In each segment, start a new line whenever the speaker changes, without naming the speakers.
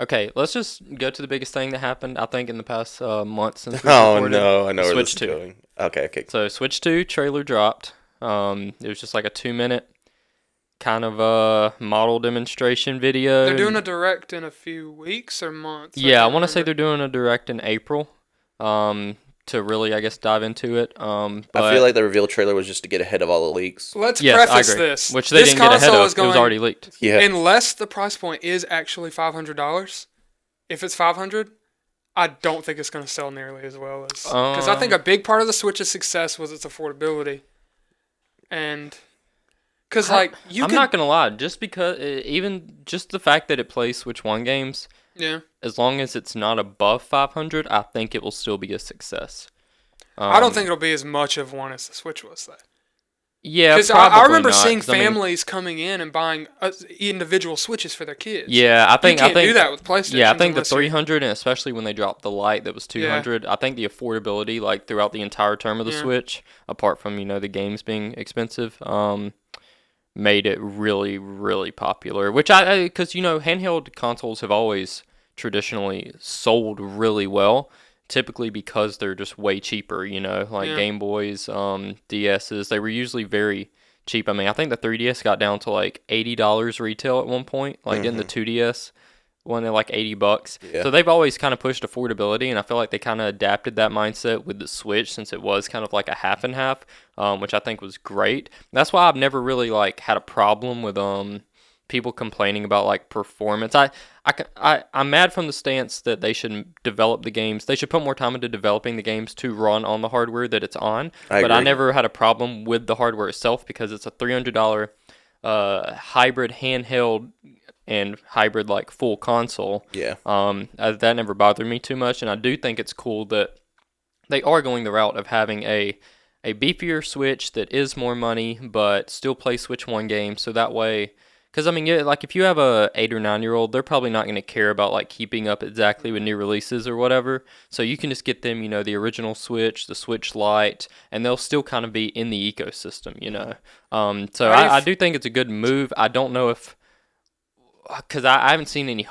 Okay, let's just go to the biggest thing that happened, I think, in the past month since we
Oh
recorded.
no, I know where this
Switch
is
2.
going. Okay, okay.
So Switch 2 trailer dropped. It was just like a 2-minute kind of model demonstration video.
They're doing a direct in a few weeks or months.
Yeah, I
can't
want to say
remember.
they're doing a direct in April. To really, I guess, dive into it. But
I feel like the reveal trailer was just to get ahead of all the leaks.
Let's
yes, I
preface
agree.
this.
Which they
This
didn't get ahead
console
of.
is
It was
going-
already leaked.
Yeah.
Unless the price point is actually $500. If it's $500, I don't think it's going to sell nearly as well as because I think a big part of the Switch's success was its affordability, and because like
I'm not gonna lie, just because even just the fact that it plays Switch 1 games,
yeah.
as long as it's not above 500, I think it will still be a success.
I don't think it'll be as much of one as the Switch was though.
Yeah,
Because
probably
I remember
not,
seeing
'cause, I mean,
families coming in and buying individual Switches for their kids.
yeah, I think
you can't
I think
do that with PlayStation.
yeah, I think the 300, and especially when they dropped the Lite that was
Yeah.
200, I think the affordability, like throughout the entire term of the
Yeah.
Switch, apart from the games being expensive, made it really, really popular. Which because handheld consoles have always traditionally sold really well. Typically because they're just way cheaper. Like
Yeah.
Game Boys, DSs, they were usually very cheap. I mean, I think the 3DS got down to like $80 retail at one point. Like didn't the 2DS one at like $80?
Yeah.
So they've always kind of pushed affordability, and I feel like they kind of adapted that mindset with the Switch since it was kind of like a half and half, which I think was great. That's why I've never really like had a problem with people complaining about like performance. I'm mad from the stance that they should develop the games. They should put more time into developing the games to run on the hardware that it's on.
I
But I
agree.
never had a problem with the hardware itself because it's a $300 hybrid handheld and hybrid like full console.
Yeah.
That never bothered me too much, and I do think it's cool that they are going the route of having a beefier Switch that is more money but still play Switch 1 games, so that way. Because, I mean, like, if you have a 8 or 9-year-old, they're probably not going to care about, like, keeping up exactly with new releases or whatever. So you can just get them, the original Switch, the Switch Lite, and they'll still kind of be in the ecosystem, So I do think it's a good move. I don't know if... Because I haven't seen any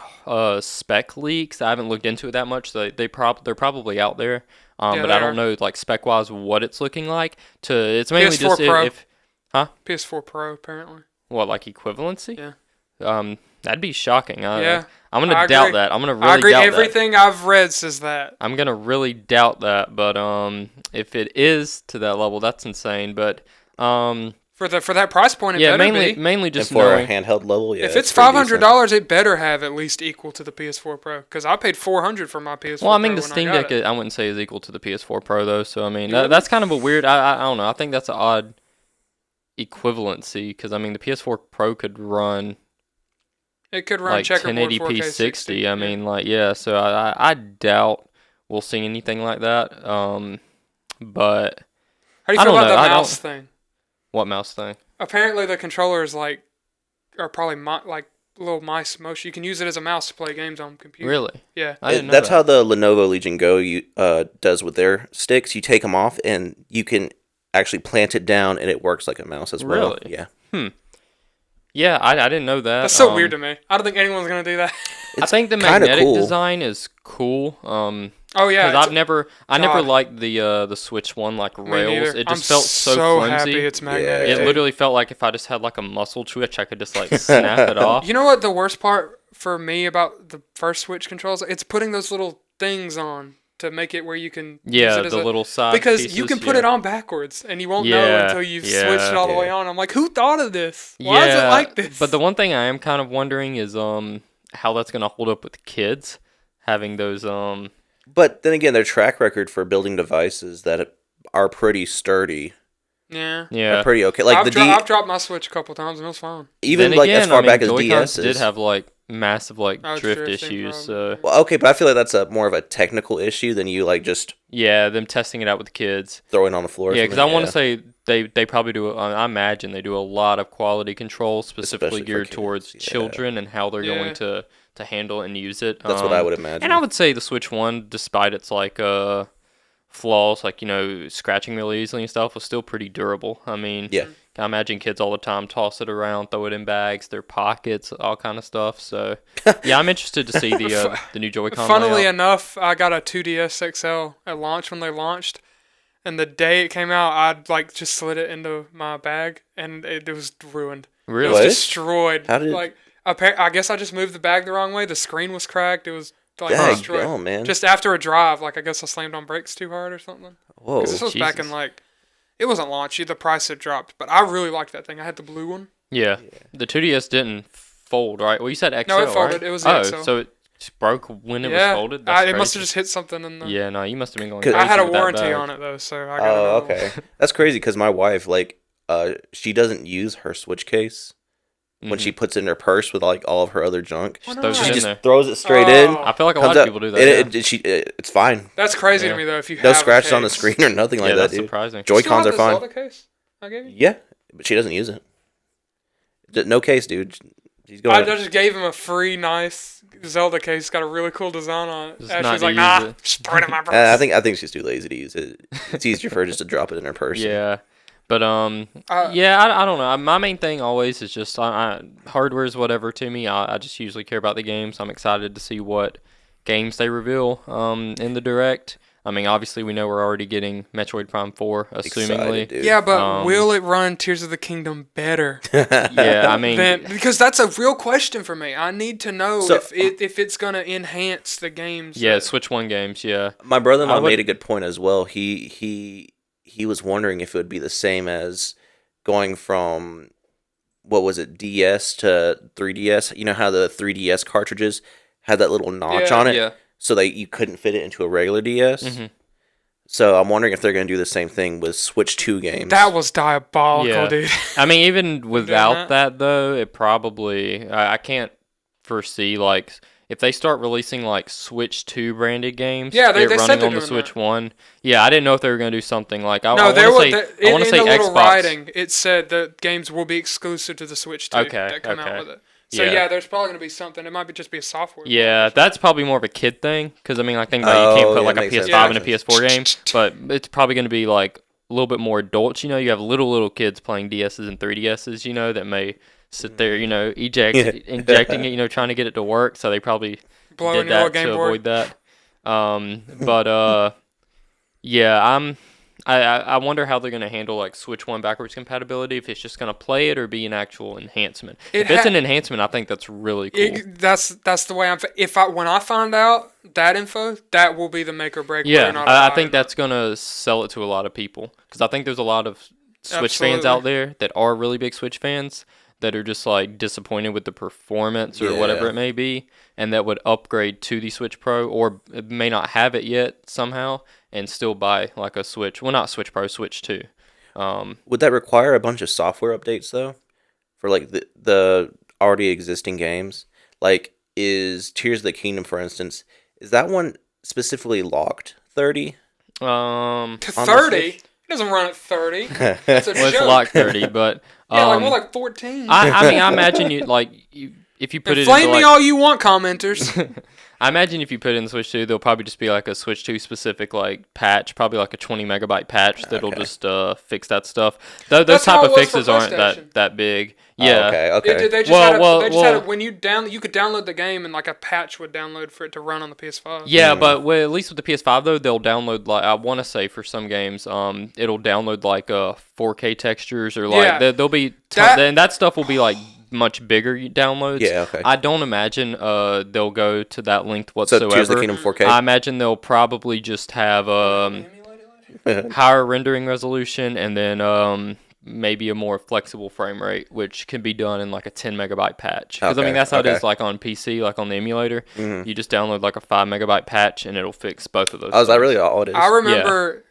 spec leaks. I haven't looked into it that much. So they're probably out there.
Yeah,
But
they
I don't
are.
know, like, spec-wise, what it's looking like. It's mainly
PS4
just
Pro.
if... Huh?
PS4 Pro apparently.
What, like equivalency?
Yeah.
That'd be shocking.
Yeah,
I'm gonna
I
doubt
agree.
that. I'm gonna
I
really
agree.
doubt that.
Everything I've read says that.
I'm gonna really doubt that. But if it is to that level, that's insane. But
For that price point, it
yeah,
better
mainly
be.
mainly
And
just
for
knowing.
a handheld level, yeah.
If it's
pretty decent.
$500, it better have at least equal to the PS4 Pro. Because I paid $400 for my PS4
Well, I mean,
Pro
the
when
Steam
I got
Deck,
it.
I wouldn't say is equal to the PS4 Pro though. So I mean,
You
that's kind of a weird. I don't know. I think that's an odd equivalency because I mean, the PS4 Pro could run
It could run
like
checkerboard
1080p
4K
60.
Yeah.
I mean, like yeah. So I doubt we'll see anything like that. But
How do you
I
feel
don't
about
know.
the
I don't-
mouse thing?
what mouse thing?
Apparently, the controllers are probably like little mice motion. You can use it as a mouse to play games on computer.
Really?
Yeah.
I didn't know
That's
that.
how the Lenovo Legion Go does with their sticks. You take them off and you can actually plant it down and it works like a mouse as well.
Really?
Yeah.
Yeah, I didn't know that.
That's so weird to me. I don't think anyone's gonna do that.
I think the
kinda
magnetic
cool.
design is cool.
Oh yeah.
Because
it's-
I never
God.
liked the Switch one like
me
rails.
neither.
It
I'm
just felt so flimsy.
happy it's magnetic.
It
dude.
literally felt like if I just had like a muscle twitch, I could just like snap it off.
You know what the worst part for me about the first Switch controls? It's putting those little things on to make it where you can use
Yeah,
it as
the
a,
little side
because
pieces,
you can put
yeah.
it on backwards and you won't know
Yeah,
until you've
yeah,
switched it all the way
yeah.
on. I'm like, who thought of this? Why is it like this?
But the one thing I am kind of wondering is how that's gonna hold up with kids having those
But then again, their track record for building devices that are pretty sturdy,
yeah.
yeah.
are pretty okay. Like
I've dropped my Switch a couple times and it was fine.
even
Then
like
again,
as far
I mean,
back as
Joy-Cons
DSs.
did have like massive like
Oh,
drift
drifting
issues.
problem.
Well, okay, but I feel like that's a more of a technical issue than you like just
Yeah, them testing it out with kids.
throwing on the floor. or
Yeah, because
something.
I want to say they probably do. I imagine they do a lot of quality control specifically
Especially for
geared
kids,
towards
yeah.
children and how they're
Yeah.
going to handle and use it.
That's what I would imagine.
And I would say the Switch One, despite its like flaws, like scratching really easily and stuff, was still pretty durable. I mean,
Yeah.
I imagine kids all the time toss it around, throw it in bags, their pockets, all kind of stuff. So, yeah, I'm interested to see the new Joy-Con
Funnily
layout.
enough, I got a 2DS XL at launch when they launched, and the day it came out, I just slid it into my bag, and it was ruined.
Really?
It was
What?
destroyed.
How did-
I guess I just moved the bag the wrong way. The screen was cracked. It was destroyed.
Oh man.
Just after a drive, I guess I slammed on brakes too hard or something.
Whoa.
Because this was back in
Jesus.
it wasn't launched. The price had dropped, but I really liked that thing. I had the blue one.
Yeah. The 2DS didn't fold, right? Well, you said XL,
No, it folded.
right?
It was the
oh,
XL.
so it just broke when it was
Yeah,
folded? That's
it must have
crazy.
just hit something in the.
Yeah, no, you must have been going
'Cause-
crazy
I had a
with that
warranty
bag.
on it though, so I got
Oh,
another one.
okay. That's crazy because my wife, she doesn't use her Switch case when she puts it in her purse with like all of her other junk.
Why
throws
not?
She
it in
just
there.
throws it straight
Oh.
in.
I feel like a
comes
lot of
out,
people do that.
and
yeah.
it's fine.
That's crazy
Yeah.
to me though. If you
No
have
scratches
a
on the
case.
screen or nothing like
Yeah,
that,
that's
dude.
surprising.
You still
Joy-Cons
have
are
the
fine.
Zelda case I gave you?
Yeah, but she doesn't use it. No case, dude. She's
I
going.
just gave him a free, nice Zelda case. Got a really cool design on it.
Just
And
not
she's
to
like,
use
nah,
it.
just throw it in my purse.
I think she's too lazy to use it. It's easier for her just to drop it in her purse.
Yeah. But yeah, I don't know. My main thing always is just hardware is whatever to me. I just usually care about the games. I'm excited to see what games they reveal in the direct. I mean, obviously we know we're already getting Metroid Prime 4, assumingly.
Excited, dude.
Yeah, but
Um,
will it run Tears of the Kingdom better?
Yeah, I mean,
Because that's a real question for me. I need to know
So-
if it's gonna enhance the games.
yeah, Switch 1 games, yeah.
My brother-in-law
I would-
made a good point as well. He was wondering if it would be the same as going from what was it, DS to 3DS. You know how the 3DS cartridges had that little notch
Yeah,
on it,
Yeah.
so that you couldn't fit it into a regular DS.
Mhm.
So I'm wondering if they're going to do the same thing with Switch 2 games.
That was diabolical,
Yeah.
dude.
I mean, even without
that?
that though, it probably I can't foresee like if they start releasing like Switch 2 branded games,
Yeah, they
it
said
running
they're
on the
doing
Switch
that.
1. Yeah, I didn't know if they were going to do something like I
No,
want
there
to
was
say I want to say
in the little
Xbox.
writing. It said that games will be exclusive to the Switch 2
Okay,
that come
okay.
out with it. So
Yeah.
yeah, there's probably gonna be something. It might be just be a software.
Yeah, that's probably more of a kid thing because I mean, like think about it, you can't
Oh,
put
yeah,
like a
makes sense,
PS5 in a
makes
PS4 game, but it's probably going to be like a little bit more adults. You know, you have little kids playing DSs and 3DSs. You know, that may sit there, you know, injecting it, you know, trying to get it to work. So they probably
blowing
did
your little
that
Game
to
Boy.
avoid that. But yeah, I wonder how they're gonna handle like Switch 1 backwards compatibility. If it's just gonna play it or be an actual enhancement. If it's an enhancement, I think that's really cool.
That's the way I'm. When I find out that info, that will be the make or break. whether
Yeah,
or not
I
buy
think
it.
that's gonna sell it to a lot of people because I think there's a lot of Switch fans
Absolutely.
out there that are really big Switch fans that are just like disappointed with the performance or whatever
Yeah.
it may be, and that would upgrade to the Switch Pro or may not have it yet somehow and still buy like a Switch. Well, not Switch Pro, Switch 2.
Would that require a bunch of software updates though, for like the already existing games? Like, is Tears of the Kingdom, for instance, is that one specifically locked 30?
to
on the
30.
Switch?
It doesn't run at 30. That's a
Well, it's
joke.
locked 30, but
Yeah, like more like 14.
I mean, I imagine you like if you put it
Flame
into,
me
like,
all you want, commenters.
I imagine if you put it in Switch 2, there'll probably just be like a Switch 2 specific like patch, probably like a 20 megabyte patch that'll
Okay.
just fix that stuff. Those
That's
type
how
of
it was for
fixes aren't
PlayStation.
that big.
Oh,
Yeah.
okay.
They just
Well,
had it when you could download the game and like a patch would download for it to run on the PS5.
Yeah, but at least with the PS5 though, they'll download like I want to say for some games, it'll download like 4K textures or like
Yeah.
there'll be
That-
and that stuff will be like much bigger downloads.
Yeah, okay.
I don't imagine they'll go to that length
So
whatsoever.
Tears of the Kingdom 4K.
I imagine they'll probably just have higher rendering resolution and then maybe a more flexible frame rate, which can be done in like a 10 megabyte patch. Because I
Okay,
mean that's how it
okay.
is like on PC, like on the emulator.
Mhm.
You just download like a 5 megabyte patch and it'll fix both of those.
Oh, is that
things.
really all it is?
I remember